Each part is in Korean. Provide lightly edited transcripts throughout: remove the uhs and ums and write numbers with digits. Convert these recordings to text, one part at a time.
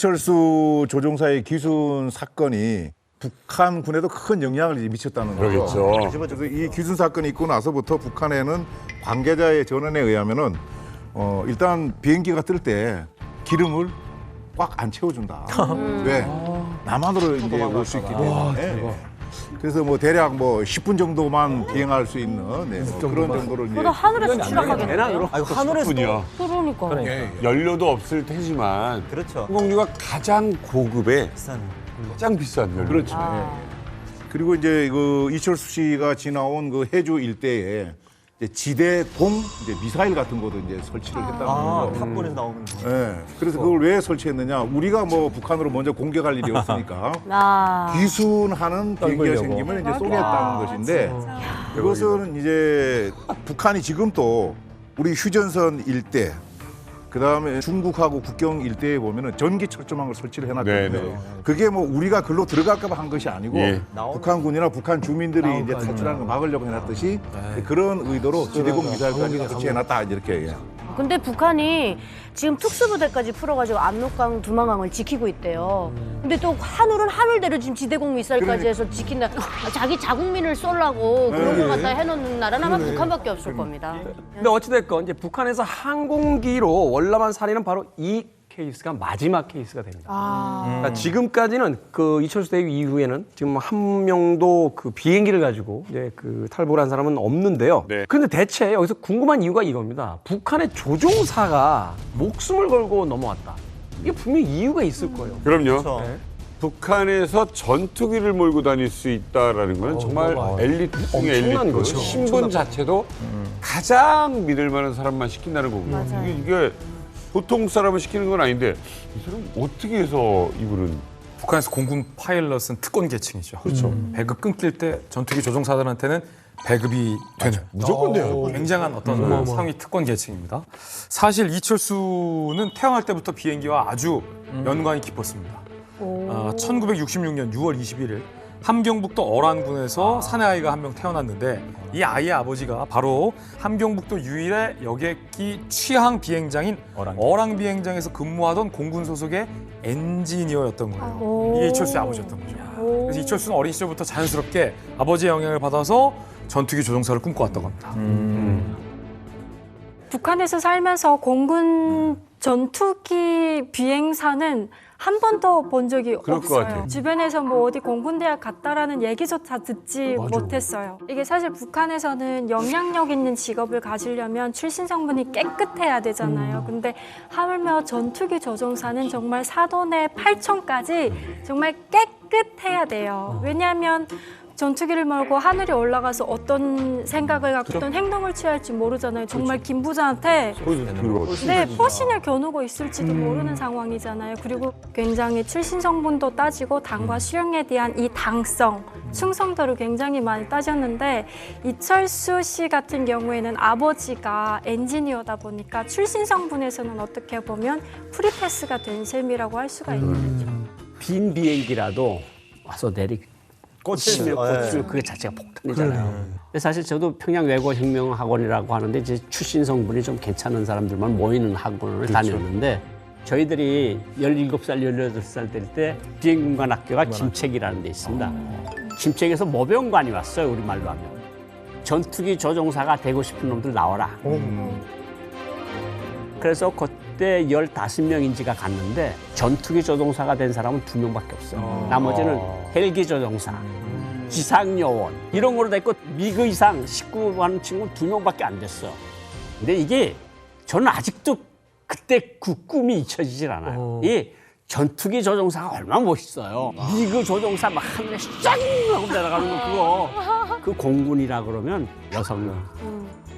이철수 조종사의 기순 사건이 북한군에도 큰 영향을 미쳤다는 거죠. 그러겠죠. 그래서 이 기순 사건이 있고 나서부터 북한에는 관계자의 전언에 의하면은 일단 비행기가 뜰 때 기름을 꽉 안 채워준다. 왜? 남한으로 이제 올 수 있기 때문에. 그래서 뭐 대략 뭐 10분 정도만 비행할 수 있는 뭐 그런 정도로 이제. 그러다 하늘에서 추락하겠네요. 하늘에서 그러니까. 연료도 없을 테지만 그렇죠. 항공유가 가장 고급의 비싼. 가장 비싼 연료. 그렇죠. 그리고 이제 그 이철수 씨가 지나온 그 해주 일대에 이제 지대공 이제 미사일 같은 것도 이제 설치를 했다는 거죠. 탑본에서 나오는. 예. 그래서 그걸 왜 설치했느냐? 우리가 뭐 북한으로 먼저 공격할 일이 없으니까 아. 귀순하는 비행기가 생기면 이제 쏘겠다는 것인데 이것은 이제 북한이 지금 또 우리 휴전선 일대 그다음에 중국하고 국경 일대에 보면은 전기 철조망을 설치를 해놨거든요. 네네. 그게 뭐 우리가 글로 들어갈까 봐 한 것이 아니고 예. 북한군이나 북한 주민들이 이제 탈출하는 걸 막으려고 해놨듯이 그런 의도로 지대공 미사일까지 설치해놨다 이렇게. 예. 근데 북한이 지금 특수부대까지 풀어가지고 압록강, 두만강을 지키고 있대요. 근데 또 하늘은 하늘대로 지금 지대공 미사일까지 해서 지킨다. 자기 자국민을 쏘려고 그런 거 갖다 해놓는 나라는 아마 북한밖에 없을 겁니다. 근데 어찌됐건 이제 북한에서 항공기로 월남한 살인은 바로 이 케이스가 마지막 케이스가 됩니다. 그러니까 지금까지는 그 이철수 대위 이후에는 지금 한 명도 그 비행기를 가지고 이제 그 탈북을 한 사람은 없는데요. 네. 그런데 대체 여기서 궁금한 이유가 이겁니다. 북한의 조종사가 목숨을 걸고 넘어왔다. 이게 분명히 이유가 있을 거예요. 그럼요. 그렇죠. 네. 북한에서 전투기를 몰고 다닐 수 있다라는 건 정말 엘리트 중의 엄청난 엘리트. 거죠. 신분 자체도 가장 믿을 만한 사람만 시킨다는 거고요. 맞아요. 이게 보통 사람을 시키는 건 아닌데 이 사람 어떻게 해서 이분은 북한에서 공군 파일럿은 특권 계층이죠. 그렇죠. 배급 끊길 때 전투기 조종사들한테는 배급이 되는 무조건 돼요. 굉장한 어떤 상위 특권 계층입니다. 사실 이철수는 태어날 때부터 비행기와 아주 연관이 깊었습니다. 1966년 6월 21일 함경북도 어란군에서 사내 아이가 한 명 태어났는데 이 아이의 아버지가 바로 함경북도 유일의 여객기 취항 비행장인 어랑 비행장에서 근무하던 공군 소속의 엔지니어였던 거예요. 이게 이철수의 아버지였던 거죠. 그래서 이철수는 어린 시절부터 자연스럽게 아버지의 영향을 받아서 전투기 조종사를 꿈꿔왔다고 합니다. 북한에서 살면서 공군 전투기 비행사는 한 번도 본 적이 그럴 것 없어요. 같아요. 주변에서 뭐 어디 공군대학 갔다라는 얘기조차 듣지 못했어요. 이게 사실 북한에서는 영향력 있는 직업을 가지려면 출신 성분이 깨끗해야 되잖아요. 근데 하물며 전투기 조종사는 정말 사돈의 8천까지 정말 깨끗해야 돼요. 왜냐하면 전투기를 몰고 하늘에 올라가서 어떤 생각을 갖고 어떤 행동을 취할지 모르잖아요. 정말 김 부자한테 포신을 겨누고 있을지도 모르는 상황이잖아요. 그리고 굉장히 출신 성분도 따지고 당과 수령에 대한 이 당성, 충성도를 굉장히 많이 따졌는데 이철수 씨 같은 경우에는 아버지가 엔지니어다 보니까 출신 성분에서는 어떻게 보면 프리패스가 된 셈이라고 할 수가 있는 거죠. 빈 비행기라도 와서 치면 꽃을 그게 자체가 폭탄이잖아요. 근데 사실 저도 평양 외고혁명학원이라고 하는데 이제 출신 성분이 좀 괜찮은 사람들만 모이는 학원을 다녔는데 저희들이 17살, 18살 될 때 비행군관학교가 김책이라는 데 있습니다. 김책에서 모병관이 왔어요, 우리말로 하면. 전투기 조종사가 되고 싶은 놈들 나와라. 그래서 그때 15명인지가 갔는데 전투기 조종사가 된 사람은 2명밖에 없어요. 나머지는 헬기 조종사, 지상요원 이런 거로 됐고 미그 이상 식구 하는 친구는 2명밖에 안 됐어. 근데 이게 저는 아직도 그때 그 꿈이 잊혀지질 않아요. 이 전투기 조종사가 얼마나 멋있어요. 미그 조종사 막 하늘에 쫙 하고 내려가는 거 그거. 그 공군이라 그러면 여성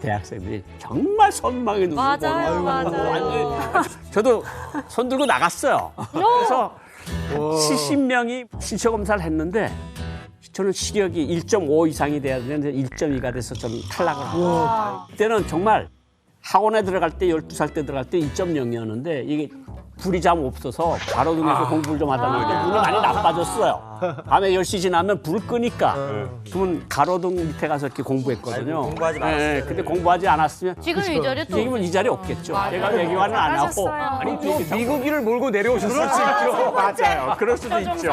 대학생들이 정말 선망의 눈으로 맞아요, 완전히 저도 손 들고 나갔어요. 그래서 70명이 신체 검사를 했는데 저는 시력이 1.5 이상이 돼야 되는데 1.2가 돼서 좀 탈락을 하고 그때는 정말 학원에 들어갈 때 12살 때 들어갈 때 2.0이었는데 이게 불이 잘 없어서 가로등에서 공부를 좀 하다 보니까 눈이 많이 나빠졌어요. 밤에 10시 지나면 불을 끄니까. 그러면 가로등 밑에 가서 이렇게 공부했거든요. 공부하지 말았어요. 근데 공부하지 않았으면 지금 이 자리에 또 지금은 이 자리에 없겠죠. 제가 외교관은 안 하고. 잘하셨어요. 또 미국인을 몰고 내려오셨을 수 있죠. 맞아요. 그럴 수도 있죠.